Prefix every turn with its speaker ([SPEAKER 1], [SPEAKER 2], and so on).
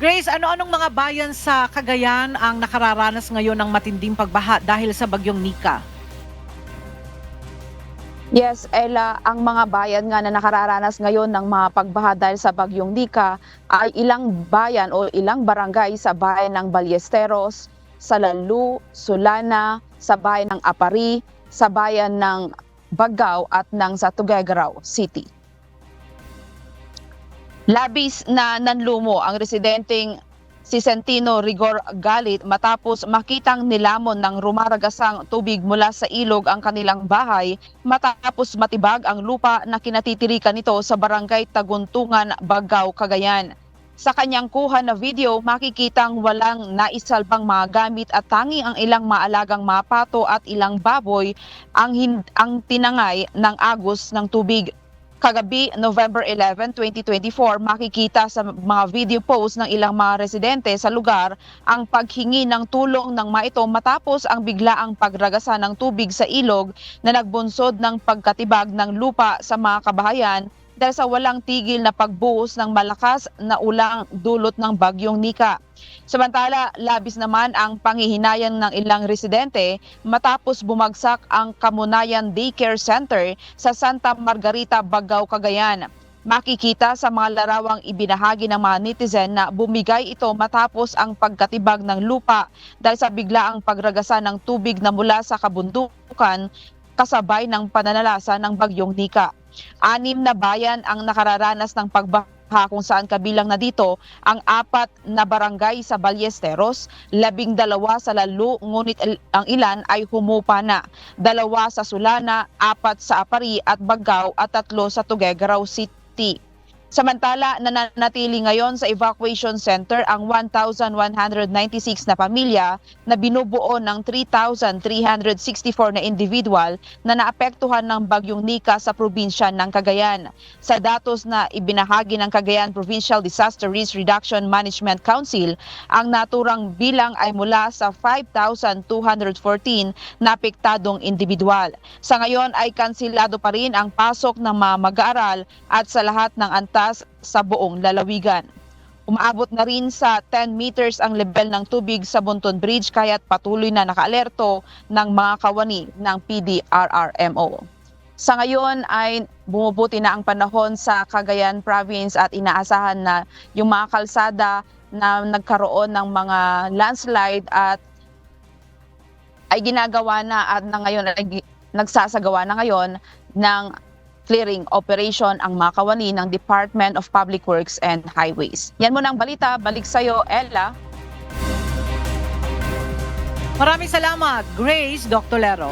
[SPEAKER 1] Grace, ano-anong mga bayan sa Cagayan ang nakararanas ngayon ng matinding pagbaha dahil sa bagyong Nika?
[SPEAKER 2] Yes, Ella, ang mga bayan nga na nakararanas ngayon ng mga pagbaha dahil sa bagyong Nika ay ilang bayan o ilang barangay sa bayan ng Ballesteros, sa Lalu, Sulana, sa bayan ng Apari, sa bayan ng Bagao at ng sa Tuguegarao City. Labis na nanlumo ang residenteng si Centino Rigor galit matapos makitang nilamon ng rumaragasang tubig mula sa ilog ang kanilang bahay matapos matibag ang lupa na kinatitirikan nito sa barangay Taguntungan, Bagao, Cagayan. Sa kanyang kuha na video, makikitang walang naisalbang mga gamit at tanging ang ilang maalagang mga pato at ilang baboy ang tinangay ng agos ng tubig. Kagabi, November 11, 2024, makikita sa mga video post ng ilang mga residente sa lugar ang paghingi ng tulong ng mga ito matapos ang biglaang pagragasa ng tubig sa ilog na nagbunsod ng pagkatibag ng lupa sa mga kabahayan dahil sa walang tigil na pagbuhos ng malakas na ulang dulot ng bagyong Nika. Samantala, labis naman ang panghihinayang ng ilang residente matapos bumagsak ang Kamunayan Daycare Center sa Santa Margarita, Bagao, Cagayan. Makikita sa mga larawang ibinahagi ng mga netizen na bumigay ito matapos ang pagkatibag ng lupa dahil sa biglaang pagragasa ng tubig na mula sa kabundukan kasabay ng pananalasa ng bagyong Nika. 6 na bayan ang nakararanas ng pagbaha kung saan kabilang na dito ang 4 na barangay sa Ballesteros, 12 sa Lalu ngunit ang ilan ay humupa na, 2 sa Sulana, 4 sa Apari at Bagao at 3 sa Tuguegarao City. Samantala, nananatili ngayon sa evacuation center ang 1,196 na pamilya na binubuo ng 3,364 na individual na naapektuhan ng bagyong Nika sa probinsya ng Cagayan. Sa datos na ibinahagi ng Cagayan Provincial Disaster Risk Reduction Management Council, ang naturang bilang ay mula sa 5,214 na apektadong individual. Sa ngayon ay kansilado pa rin ang pasok ng mga mag-aaral at sa lahat ng antas sa buong lalawigan. Umaabot na rin sa 10 meters ang level ng tubig sa Bunton Bridge kaya't patuloy na nakaalerto ng mga kawani ng PDRRMO. Sa ngayon ay bumubuti na ang panahon sa Cagayan Province at inaasahan na yung mga kalsada na nagkaroon ng mga landslide at ay ginagawa na at na ngayon ay nagsasagawa na ngayon ng clearing operation ang mga kawani ng Department of Public Works and Highways. Yan muna ang balita. Balik sa'yo, Ella.
[SPEAKER 1] Maraming salamat, Grace Doctolero.